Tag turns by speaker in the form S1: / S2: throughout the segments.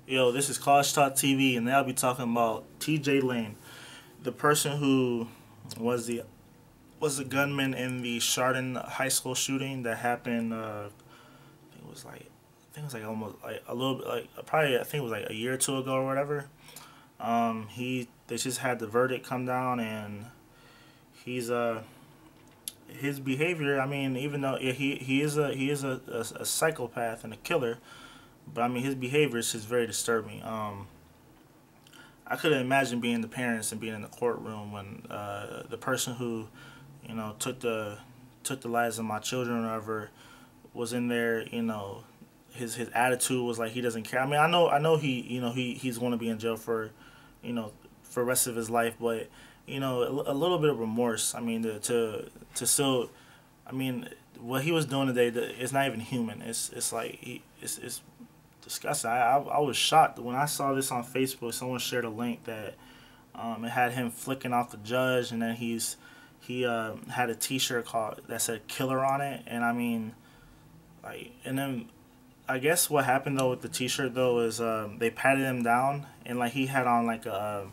S1: Yo, this is College Talk TV, and they'll be talking about T.J. Lane, the person who was the was the gunman in the Chardon High School shooting that happened. I think it was like almost like a little bit like probably I think it was like a year or two ago or whatever. They just had the verdict come down, and he's his behavior. I mean, even though he is a psychopath and a killer, but I mean his behavior is just very disturbing. I couldn't imagine being the parents and being in the courtroom when the person who, took the lives of my children or whatever was in there. His attitude was like he doesn't care. I mean, I know he's going to be in jail for, for the rest of his life, but a little bit of remorse. I mean, to still, I mean, what he was doing today, it's not even human. It's like it's disgusting. I was shocked when I saw this on Facebook. Someone shared a link that it had him flicking off the judge, and then he had a T-shirt that said "Killer" on it, and I mean, like, and then I guess what happened though with the T-shirt though is they patted him down, and like he had on like a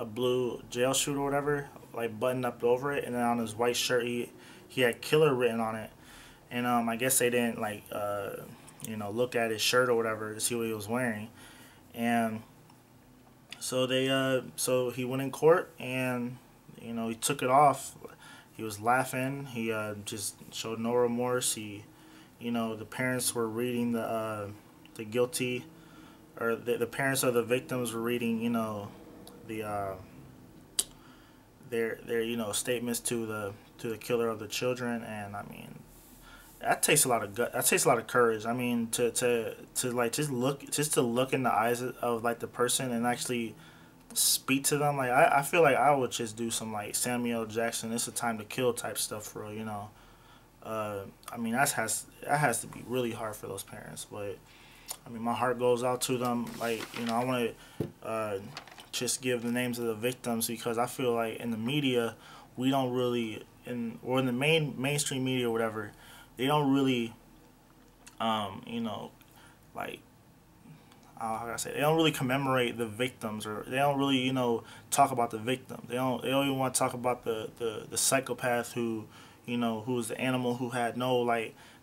S1: blue jail suit or whatever, like buttoned up over it, and then on his white shirt he had "Killer" written on it, and I guess they didn't like look at his shirt or whatever to see what he was wearing, and so he went in court, and he took it off. He was laughing. He just showed no remorse. The parents were reading the guilty, or the parents of the victims were reading the their statements to the killer of the children, and I mean that takes a lot of that takes a lot of courage. I mean, to like just to look in the eyes of like the person and actually speak to them. Like I feel like I would just do some like Samuel L. Jackson, "It's a time to kill" type stuff for real. I mean that has to be really hard for those parents. But I mean, my heart goes out to them. Like I want to just give the names of the victims, because I feel like in the media we don't really or in the mainstream media or whatever, they don't really like how can I say, they don't really commemorate the victims, or they don't really talk about the victim. They don't even want to talk about the psychopath who's the animal who had no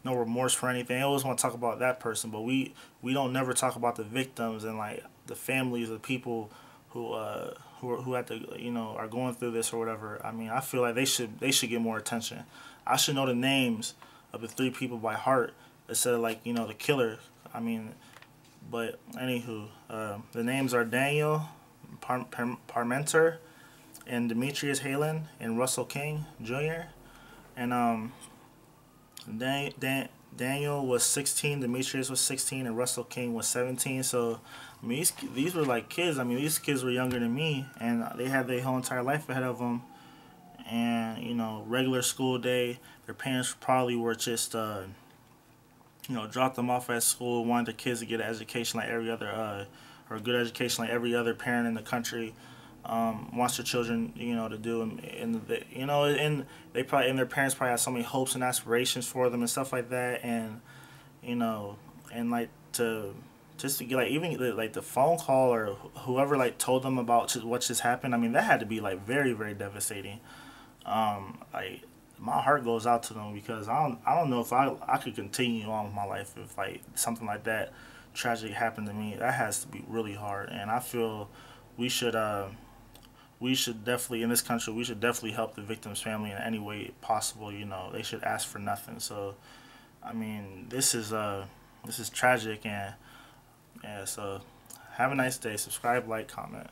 S1: remorse for anything. They always want to talk about that person, but we don't never talk about the victims and like the families of people who have to are going through this or whatever. I mean, I feel like they should get more attention. I should know the names of the three people by heart instead of like the killer. I mean, but anywho, the names are Daniel Parmenter and Demetrius Halen and Russell King Jr. And Daniel was 16, Demetrius was 16, and Russell King was 17. So I mean, these were like kids. I mean, these kids were younger than me, and they had their whole entire life ahead of them. And regular school day, their parents probably were just dropped them off at school, wanted the kids to get an education like every other or a good education like every other parent in the country wants their children to do, and their parents probably have so many hopes and aspirations for them and stuff like that, and and like to just to get like even like the phone call or whoever like told them about what just happened. I mean, that had to be like very, very devastating. Like my heart goes out to them, because I don't know if I could continue on with my life if like something like that tragic happened to me. That has to be really hard, and I feel we should definitely, in this country, we should definitely help the victim's family in any way possible. They should ask for nothing. So I mean, this is tragic, and yeah. So have a nice day. Subscribe, like, comment.